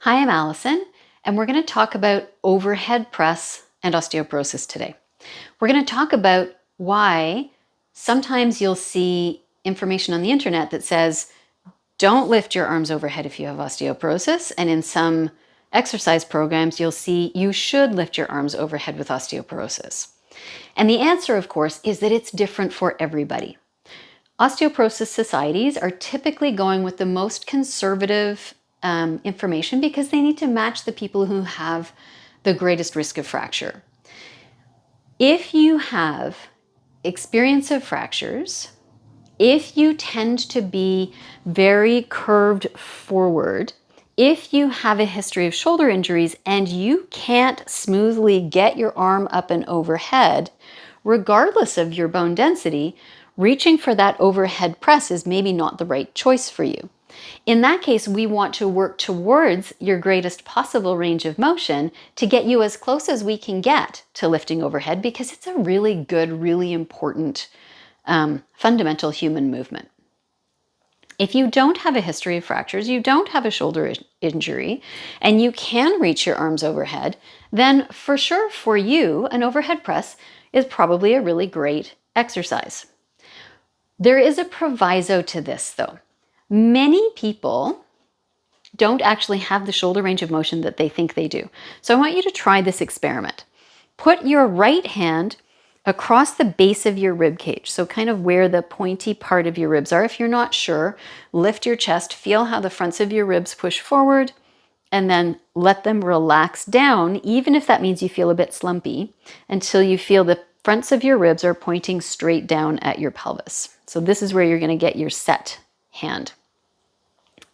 Hi, I'm Allison, and we're going to talk about overhead press and osteoporosis today. We're going to talk about why sometimes you'll see information on the internet that says, don't lift your arms overhead if you have osteoporosis, and in some exercise programs, you'll see you should lift your arms overhead with osteoporosis. And the answer, of course, is that it's different for everybody. Osteoporosis societies are typically going with the most conservative information because they need to match the people who have the greatest risk of fracture. If you have experience of fractures, if you tend to be very curved forward, if you have a history of shoulder injuries and you can't smoothly get your arm up and overhead, regardless of your bone density, reaching for that overhead press is maybe not the right choice for you. In that case, we want to work towards your greatest possible range of motion to get you as close as we can get to lifting overhead because it's a really good, really important fundamental human movement. If you don't have a history of fractures, you don't have a shoulder injury, and you can reach your arms overhead, then for sure for you, an overhead press is probably a really great exercise. There is a proviso to this though. Many people don't actually have the shoulder range of motion that they think they do. So I want you to try this experiment. Put your right hand across the base of your rib cage, so kind of where the pointy part of your ribs are. If you're not sure, lift your chest, feel how the fronts of your ribs push forward, and then let them relax down, even if that means you feel a bit slumpy, until you feel the fronts of your ribs are pointing straight down at your pelvis. So this is where you're going to get your set hand.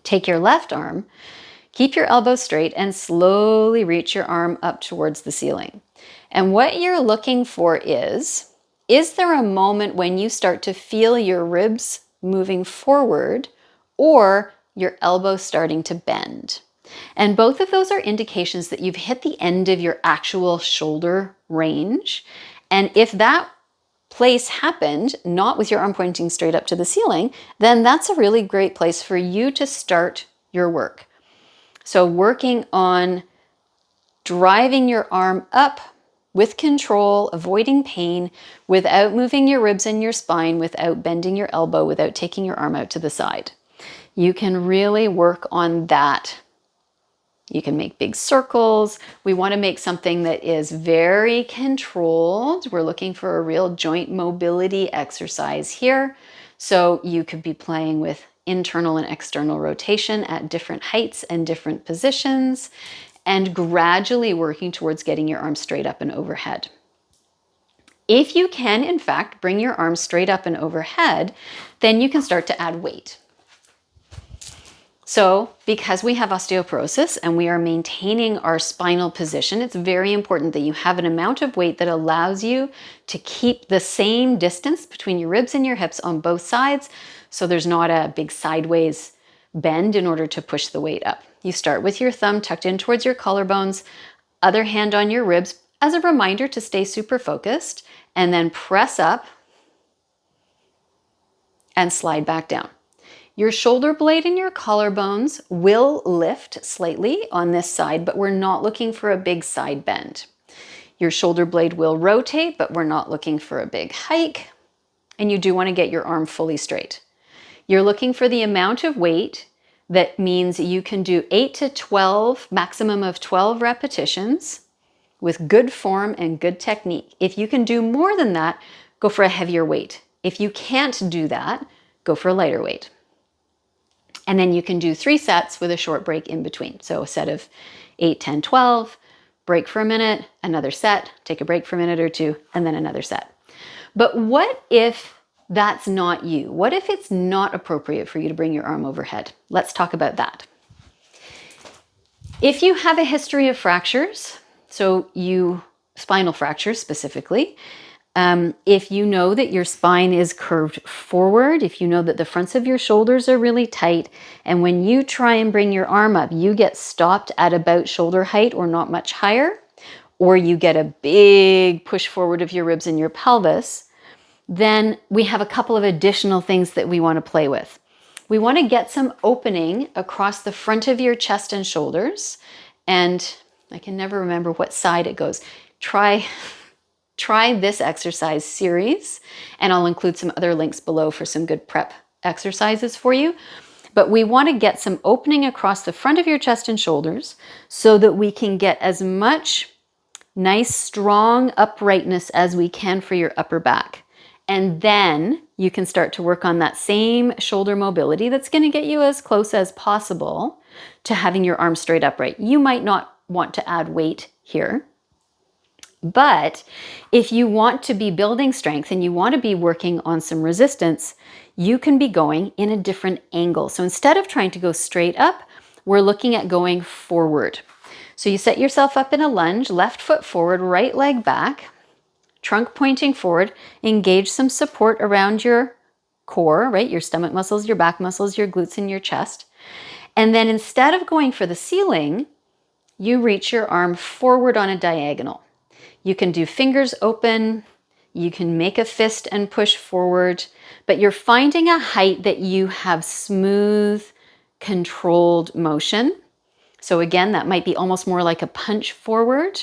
Take your left arm, keep your elbows straight, and slowly reach your arm up towards the ceiling. And what you're looking for is there a moment when you start to feel your ribs moving forward or your elbows starting to bend? And both of those are indications that you've hit the end of your actual shoulder range. And if that place happened not with your arm pointing straight up to the ceiling, then that's a really great place for you to start your work. So working on driving your arm up with control, avoiding pain, without moving your ribs and your spine, without bending your elbow, without taking your arm out to the side. You can really work on that. You can make big circles. We want to make something that is very controlled. We're looking for a real joint mobility exercise here. So you could be playing with internal and external rotation at different heights and different positions, and gradually working towards getting your arms straight up and overhead. If you can, in fact, bring your arms straight up and overhead, then you can start to add weight. So because we have osteoporosis and we are maintaining our spinal position, it's very important that you have an amount of weight that allows you to keep the same distance between your ribs and your hips on both sides, so there's not a big sideways bend in order to push the weight up. You start with your thumb tucked in towards your collarbones, other hand on your ribs as a reminder to stay super focused, and then press up and slide back down. Your shoulder blade and your collarbones will lift slightly on this side, but we're not looking for a big side bend. Your shoulder blade will rotate, but we're not looking for a big hike. And you do want to get your arm fully straight. You're looking for the amount of weight that means you can do 8 to 12, maximum of 12 repetitions with good form and good technique. If you can do more than that, go for a heavier weight. If you can't do that, go for a lighter weight. And then you can do 3 sets with a short break in between. So a set of 8, 10, 12, break for a minute, another set, take a break for a minute or two, and then another set. But what if that's not you? What if it's not appropriate for you to bring your arm overhead? Let's talk about that. If you have a history of fractures, spinal fractures specifically, if you know that your spine is curved forward, if you know that the fronts of your shoulders are really tight, and when you try and bring your arm up, you get stopped at about shoulder height or not much higher, or you get a big push forward of your ribs and your pelvis, then we have a couple of additional things that we want to play with. We want to get some opening across the front of your chest and shoulders. And I can never remember what side it goes. Try this exercise series, and I'll include some other links below for some good prep exercises for you. But we want to get some opening across the front of your chest and shoulders so that we can get as much nice, strong uprightness as we can for your upper back. And then you can start to work on that same shoulder mobility that's going to get you as close as possible to having your arms straight upright. You might not want to add weight here, but if you want to be building strength and you want to be working on some resistance, you can be going in a different angle. So instead of trying to go straight up, we're looking at going forward. So you set yourself up in a lunge, left foot forward, right leg back, trunk pointing forward, engage some support around your core, right? Your stomach muscles, your back muscles, your glutes, and your chest. And then instead of going for the ceiling, you reach your arm forward on a diagonal. You can do fingers open, you can make a fist and push forward, but you're finding a height that you have smooth, controlled motion. So again, that might be almost more like a punch forward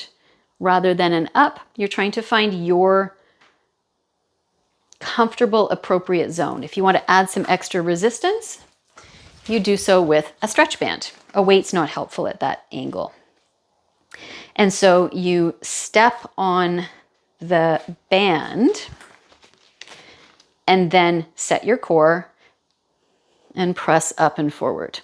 rather than an up. You're trying to find your comfortable, appropriate zone. If you want to add some extra resistance, you do so with a stretch band. A weight's not helpful at that angle. And so you step on the band and then set your core and press up and forward.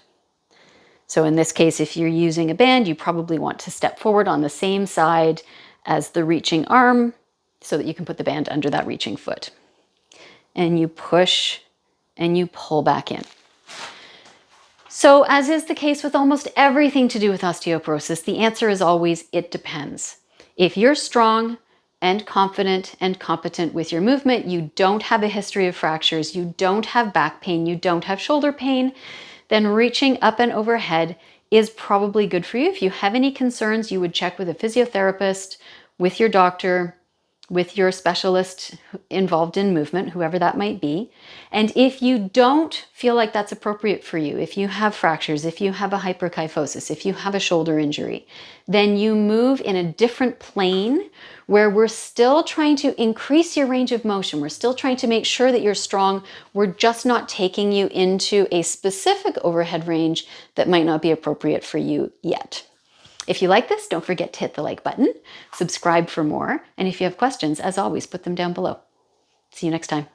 So in this case, if you're using a band, you probably want to step forward on the same side as the reaching arm so that you can put the band under that reaching foot. And you push and you pull back in. So as is the case with almost everything to do with osteoporosis, the answer is always, it depends. If you're strong and confident and competent with your movement, you don't have a history of fractures, you don't have back pain, you don't have shoulder pain, then reaching up and overhead is probably good for you. If you have any concerns, you would check with a physiotherapist, with your doctor, with your specialist involved in movement, whoever that might be. And if you don't feel like that's appropriate for you, if you have fractures, if you have a hyperkyphosis, if you have a shoulder injury, then you move in a different plane where we're still trying to increase your range of motion. We're still trying to make sure that you're strong. We're just not taking you into a specific overhead range that might not be appropriate for you yet. If you like this, don't forget to hit the like button, subscribe for more, and if you have questions, as always, put them down below. See you next time.